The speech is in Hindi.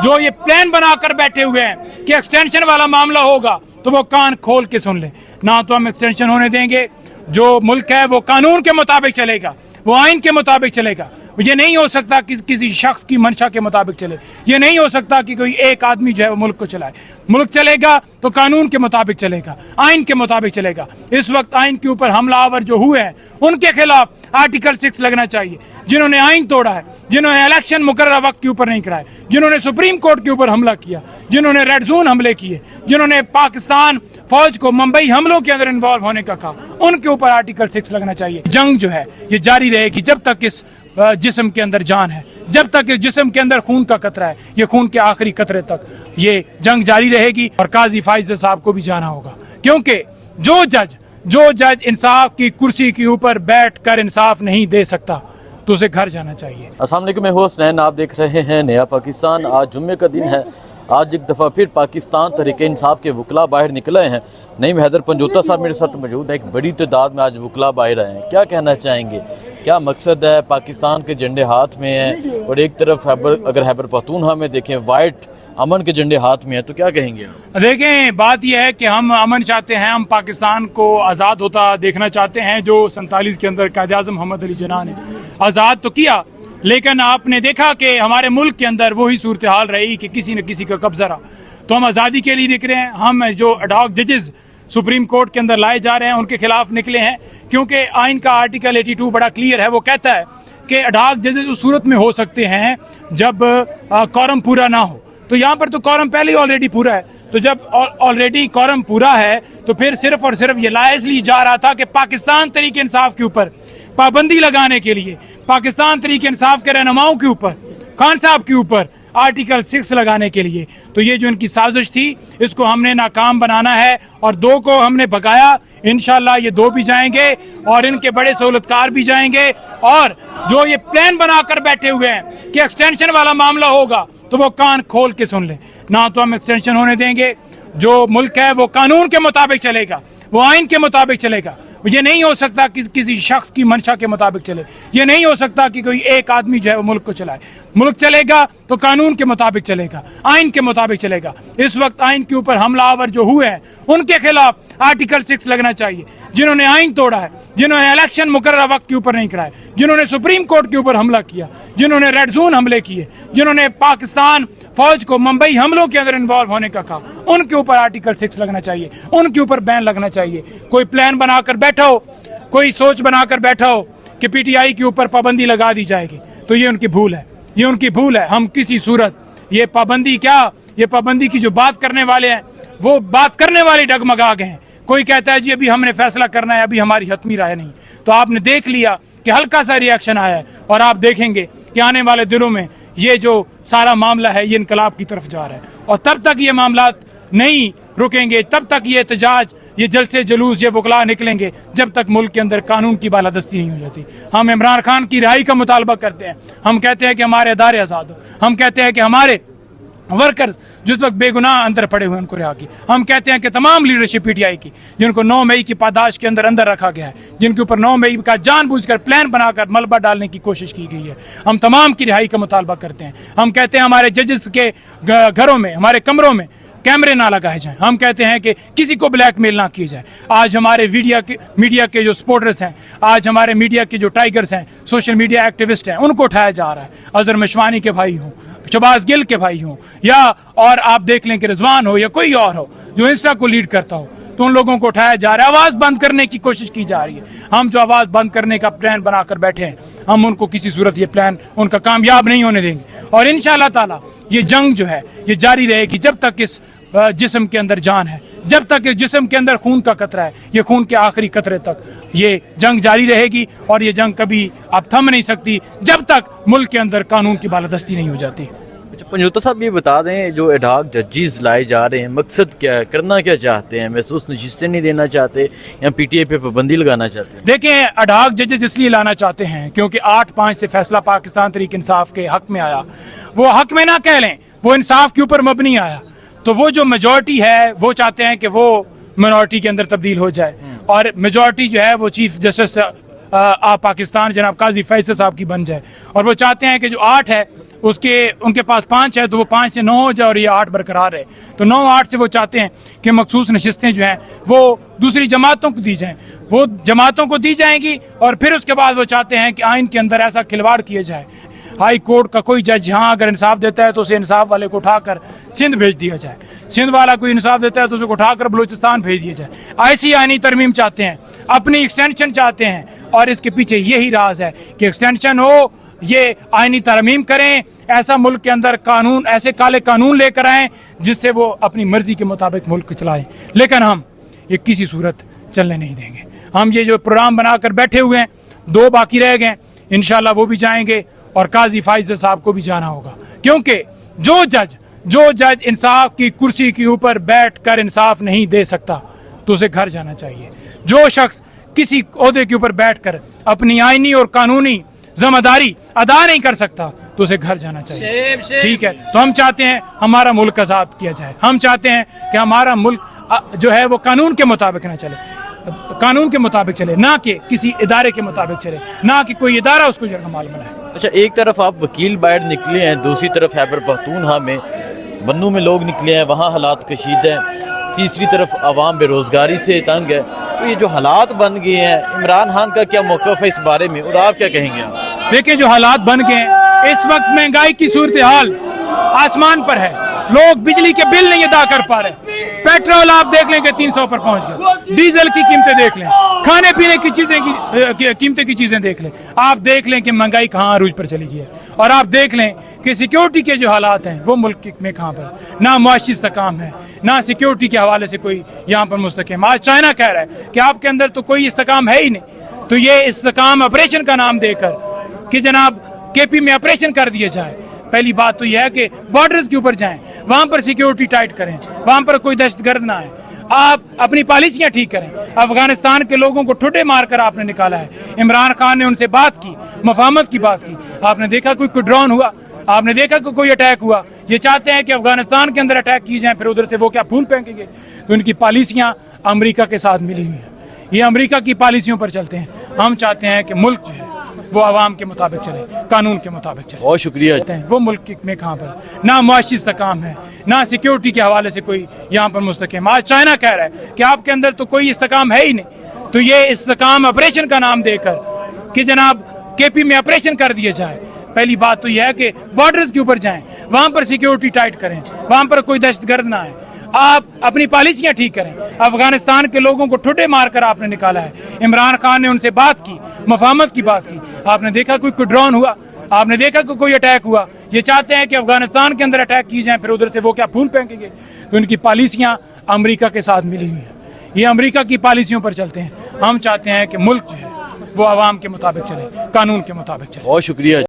जो ये प्लान बनाकर बैठे हुए हैं कि एक्सटेंशन वाला मामला होगा तो वो कान खोल के सुन ले। ना तो हम एक्सटेंशन होने देंगे। जो मुल्क है वो कानून के मुताबिक चलेगा, वो आइन के मुताबिक चलेगा। ये नहीं हो सकता कि किसी शख्स की मंशा के मुताबिक चले। ये नहीं हो सकता कि कोई एक आदमी जो है वो मुल्क को चलाए। मुल्क चलेगा तो कानून के मुताबिक चलेगा, आइन के मुताबिक चलेगा। इस वक्त आइन के ऊपर हमलावर जो हुए हैं उनके खिलाफ आर्टिकल 6 लगना चाहिए। जिन्होंने आइन तोड़ा है, जिन्होंने इलेक्शन मुकर्रर वक्त के ऊपर नहीं कराए, जिन्होंने सुप्रीम कोर्ट के ऊपर हमला किया, जिन्होंने रेड जोन हमले किए, जिन्होंने पाकिस्तान फौज को मुंबई हमलों के अंदर इन्वॉल्व होने का कहा, उनके ऊपर आर्टिकल 6 लगना चाहिए। जंग जो है ये जारी रहेगी जब तक इस जिस्म के अंदर जान है, जब तक इस जिस्म के अंदर खून का कतरा है। ये खून के आखिरी कतरे तक ये जंग जारी रहेगी। और काजी फाइज साहब को भी जाना होगा, क्योंकि जो जज इंसाफ की कुर्सी के ऊपर बैठकर इंसाफ नहीं दे सकता तो उसे घर जाना चाहिए। अस्सलाम वालेकुम, मैं होस्ट नैन, आप देख रहे हैं नया पाकिस्तान। आज जुम्मे का दिन है। आज एक दफ़ा फिर पाकिस्तान तहरीक इंसाफ के वकला बाहर निकले हैं। नईम हैदर पंजोता साहब मेरे साथ मौजूद है। एक बड़ी तादाद में आज वकला बाहर आए हैं। क्या कहना चाहेंगे, क्या मकसद है? पाकिस्तान के झंडे हाथ में हैं और एक तरफ अगर खैबर पख्तूनख्वा में देखें वाइट अमन के झंडे हाथ में है, तो क्या कहेंगे आप? देखें, बात यह है कि हम अमन चाहते हैं, हम पाकिस्तान को आज़ाद होता देखना चाहते हैं। जो 47 के अंदर कायद आज़म मोहम्मद अली जिन्ना ने आज़ाद तो किया, लेकिन आपने देखा कि हमारे मुल्क के अंदर वही सूरत हाल रही कि किसी न किसी का कब्जा रहा। तो हम आज़ादी के लिए निकले हैं। हम जो एडहॉक जजेस सुप्रीम कोर्ट के अंदर लाए जा रहे हैं उनके खिलाफ निकले हैं, क्योंकि आइन का आर्टिकल 82 बड़ा क्लियर है। वो कहता है कि एडहॉक जजेस उस सूरत में हो सकते हैं जब कॉरम पूरा ना हो। तो यहाँ पर तो कॉरम पहले ही ऑलरेडी पूरा है। तो जब ऑलरेडी कॉरम पूरा है तो फिर सिर्फ और सिर्फ ये लाया इसलिए जा रहा था कि पाकिस्तान तहरीक इंसाफ के ऊपर पाबंदी लगाने के लिए, पाकिस्तान तहरीक इंसाफ के रहनुमाओं के ऊपर, खान साहब के ऊपर आर्टिकल 6 लगाने के लिए। तो ये जो इनकी साजिश थी इसको हमने नाकाम बनाना है और 2 को हमने भगाया। इंशाल्लाह ये 2 भी जाएंगे और इनके बड़े सहूलतकार भी जाएंगे। और जो ये प्लान बनाकर बैठे हुए हैं कि एक्सटेंशन वाला मामला होगा तो वो कान खोल के सुन ले। ना तो हम एक्सटेंशन होने देंगे। जो मुल्क है वो कानून के मुताबिक चलेगा, वो आइन के मुताबिक चलेगा। ये नहीं हो सकता कि किसी शख्स की मंशा के मुताबिक चले। ये नहीं हो सकता कि कोई एक आदमी जो है वो मुल्क को चलाए। मुल्क चलेगा तो कानून के मुताबिक चलेगा, आइन के मुताबिक चलेगा। इस वक्त आइन के ऊपर हमलावर जो हुए हैं उनके खिलाफ आर्टिकल 6 लगना चाहिए। जिन्होंने आइन तोड़ा है, जिन्होंने इलेक्शन मुकर्रर वक्त के ऊपर नहीं कराए, जिन्होंने सुप्रीम कोर्ट के ऊपर हमला किया, जिन्होंने रेड जोन हमले किए, जिन्होंने पाकिस्तान फौज को मुंबई हमलों के अंदर इन्वॉल्व होने का कहा, उनके ऊपर आर्टिकल 6 लगना चाहिए, उनके ऊपर बैन लगना चाहिए। कोई प्लान बनाकर बैठा हो, कोई सोच बनाकर बैठा हो कि पीटीआई के ऊपर पाबंदी लगा दी जाएगी, तो ये उनकी भूल है, ये उनकी भूल है। हम किसी सूरत ये पाबंदी ये पाबंदी की जो बात करने वाले हैं वो बात करने वाले डगमगा गए हैं। कोई कहता है जी अभी हमने फैसला करना है, अभी हमारी हतमी राय नहीं। तो आपने देख लिया कि हल्का सा रिएक्शन आया है और आप देखेंगे कि आने वाले दिनों में ये जो सारा मामला है ये इनकलाब की तरफ जा रहा है। और तब तक ये मामला नहीं रुकेंगे, तब तक ये एहतजाज, ये जलसे जुलूस, ये वकला निकलेंगे जब तक मुल्क के अंदर कानून की बालादस्ती नहीं हो जाती। हम इमरान खान की रिहाई का मुतालबा करते हैं। हम कहते हैं कि हमारे अदारे आज़ाद हो। हम कहते हैं कि हमारे वर्कर्स जिस वक्त बेगुनाह अंदर पड़े हुए उनको रिहा की। हम कहते हैं कि तमाम लीडरशिप पीटीआई की जिनको 9 मई की पादाश के अंदर रखा गया है, जिनके ऊपर 9 मई का जानबूझकर प्लान बनाकर मलबा डालने की कोशिश की गई है, हम तमाम की रिहाई का मुतालबा करते हैं। हम कहते हैं हमारे जजेस के घरों में, हमारे कमरों में कैमरे ना लगाए जाएं। हम कहते हैं कि किसी को ब्लैकमेल ना किया जाए। आज हमारे मीडिया के जो सपोर्टर्स हैं, आज हमारे मीडिया के जो टाइगर्स हैं, सोशल मीडिया एक्टिविस्ट हैं, उनको उठाया जा रहा है। अजहर मशवानी के भाई हों, शबाज गिल के भाई हों, या और आप देख लें कि रिजवान हो या कोई और हो जो इंस्टा को लीड करता हो, तो उन लोगों को उठाया जा रहा है। आवाज़ बंद करने की कोशिश की जा रही है। हम जो आवाज़ बंद करने का प्लान बनाकर बैठे हैं, हम उनको किसी सूरत ये प्लान उनका कामयाब नहीं होने देंगे। और इंशाअल्लाह ताला ये जंग जो है ये जारी रहेगी जब तक इस जिस्म के अंदर जान है, जब तक इस जिस्म के अंदर खून का कतरा है। ये खून के आखिरी कतरे तक ये जंग जारी रहेगी और ये जंग कभी अब थम नहीं सकती जब तक मुल्क के अंदर कानून की बालादस्ती नहीं हो जाती। पंजोता साहब ये बता दें, जो एडहॉक जजेस लाए जा रहे हैं, मकसद क्या है? करना क्या चाहते हैं? महसूस नशिस्तें नहीं देना चाहते या पीटीआई पे पाबंदी लगाना चाहते हैं? देखें, एडहॉक जजेस इसलिए लाना चाहते हैं क्योंकि 8-5 से फैसला पाकिस्तान तहरीक इंसाफ के हक में आया। वो हक में ना कह लें, वो इंसाफ के ऊपर मबनी आया। तो वो जो मेजॉरिटी है वो चाहते हैं कि वो मिनॉरिटी के अंदर तब्दील हो जाए और मेजॉरिटी जो है वो चीफ जस्टिस पाकिस्तान जनाब काजी फैसल साहब की बन जाए, और वो चाहते हैं कि जो 8 है उनके पास 5 है तो वो 5 से 9 हो जाए और ये 8 बरकरार है। तो 9-8 से वो चाहते हैं कि मखसूस नशिस्तें जो हैं वो दूसरी जमातों को दी जाएं, वो जमातों को दी जाएंगी, और फिर उसके बाद वो चाहते हैं कि आइन के अंदर ऐसा खिलवाड़ किया जाए। हाई कोर्ट का कोई जज यहाँ अगर इंसाफ देता है तो उसे इंसाफ वाले को उठाकर सिंध भेज दिया जाए, सिंध वाला कोई इंसाफ देता है तो उसे उठाकर बलूचिस्तान भेज दिया जाए। ऐसी आईनी तरमीम चाहते हैं, अपनी एक्सटेंशन चाहते हैं, और इसके पीछे यही राज है कि एक्सटेंशन हो, ये आईनी तरमीम करें, ऐसा मुल्क के अंदर कानून, ऐसे काले कानून लेकर आएं जिससे वो अपनी मर्जी के मुताबिक मुल्क चलाएं। लेकिन हम ये किसी सूरत चलने नहीं देंगे। हम ये जो प्रोग्राम बनाकर बैठे हुए हैं, 2 बाकी रह गए, इंशाल्लाह वो भी जाएंगे, और काजी फैसल साहब को भी जाना होगा, क्योंकि जो जज इंसाफ की कुर्सी के ऊपर बैठकर इंसाफ नहीं दे सकता तो उसे घर जाना चाहिए। जो शख्स किसी ओहदे के ऊपर बैठकर अपनी आईनी और कानूनी जिम्मेदारी अदा नहीं कर सकता तो उसे घर जाना चाहिए। ठीक है, तो हम चाहते हैं हमारा मुल्क आज़ाद किया जाए। हम चाहते हैं कि हमारा मुल्क जो है वो कानून के मुताबिक ना चले, कानून के मुताबिक चले, ना कि किसी इदारे के मुताबिक चले, ना कि कोई इदारा उसको जरगमाल बनाए। अच्छा, एक तरफ आप वकील बाहर निकले हैं, दूसरी तरफ खैबर पख्तूनख्वा में बन्नू में लोग निकले हैं, वहाँ हालात कशीद हैं, तीसरी तरफ आवाम बेरोजगारी से तंग है। तो ये जो हालात बन गए हैं, इमरान खान का क्या मौक़िफ़ है इस बारे में, और आप क्या कहेंगे? आप देखिए, जो हालात बन गए हैं इस वक्त, महंगाई की सूरत हाल आसमान पर है, लोग बिजली के बिल नहीं अदा कर पा रहे, पेट्रोल आप देख लें कि 300 पर पहुंच गया, डीजल की कीमतें देख लें, खाने पीने की चीजें की कीमतें की चीजें देख लें, आप देख लें कि महंगाई कहाँ अरूज पर चली गई है, और आप देख लें कि सिक्योरिटी के जो हालात हैं वो मुल्क में कहाँ पर, ना मुआशी इस्तेकाम है, ना सिक्योरिटी के हवाले से कोई यहाँ पर मुस्तकाम। आज चाइना कह रहा है कि आपके अंदर तो कोई इस्तेकाम है ही नहीं, तो ये इस्तेकाम ऑपरेशन का नाम देकर कि जनाब केपी में ऑपरेशन कर दिया जाए। पहली बात तो यह है कि बॉर्डर्स के ऊपर जाएं, वहां पर सिक्योरिटी टाइट करें, वहां पर कोई दहशतगर्द ना आए, आप अपनी पॉलिसियां ठीक करें। अफगानिस्तान के लोगों को ठुड्डे मारकर आपने निकाला है, इमरान खान ने उनसे बात की, मफाहमत की बात की, आपने देखा कोई ड्रोन हुआ, आपने देखा कोई अटैक हुआ। ये चाहते हैं कि अफगानिस्तान के अंदर अटैक किए जाएं, फिर उधर से वो क्या फूल फेंकेंगे। तो इनकी पॉलिसियां अमेरिका के साथ मिली हुई हैं, ये अमेरिका की पॉलिसियों पर चलते हैं। हम चाहते हैं कि मुल्क जो है वो आवाम के मुताबिक चले, कानून के मुताबिक चले। बहुत शुक्रिया। वो मुल्क में कहाँ पर ना मुआशी इस्तेकाम है, ना सिक्योरिटी के हवाले से कोई यहाँ पर मुस्तकाम। आज चाइना कह रहा है कि आपके अंदर तो कोई इस्तेकाम है ही नहीं, तो ये इस्तेकाम ऑपरेशन का नाम देकर कि जनाब केपी में ऑपरेशन कर दिया जाए। पहली बात तो यह है कि बॉर्डर्स के ऊपर जाएं, वहां पर सिक्योरिटी टाइट करें, वहां पर कोई दहशतगर्द ना आए, आप अपनी पॉलिसियां ठीक करें। अफगानिस्तान के लोगों को ठुड्डे मारकर आपने निकाला है, इमरान खान ने उनसे बात की, मफाहमत की बात की, आपने देखा कोई ड्रोन हुआ, आपने देखा कोई अटैक हुआ। ये चाहते हैं कि अफगानिस्तान के अंदर अटैक किए जाएं, फिर उधर से वो क्या फूल फेंकेंगे। तो इनकी पॉलिसियां अमेरिका के साथ मिली हुई हैं, ये अमेरिका की पॉलिसियों पर चलते हैं। हम चाहते हैं कि मुल्क जो है वो आवाम के मुताबिक चले, कानून के मुताबिक चले। बहुत शुक्रिया।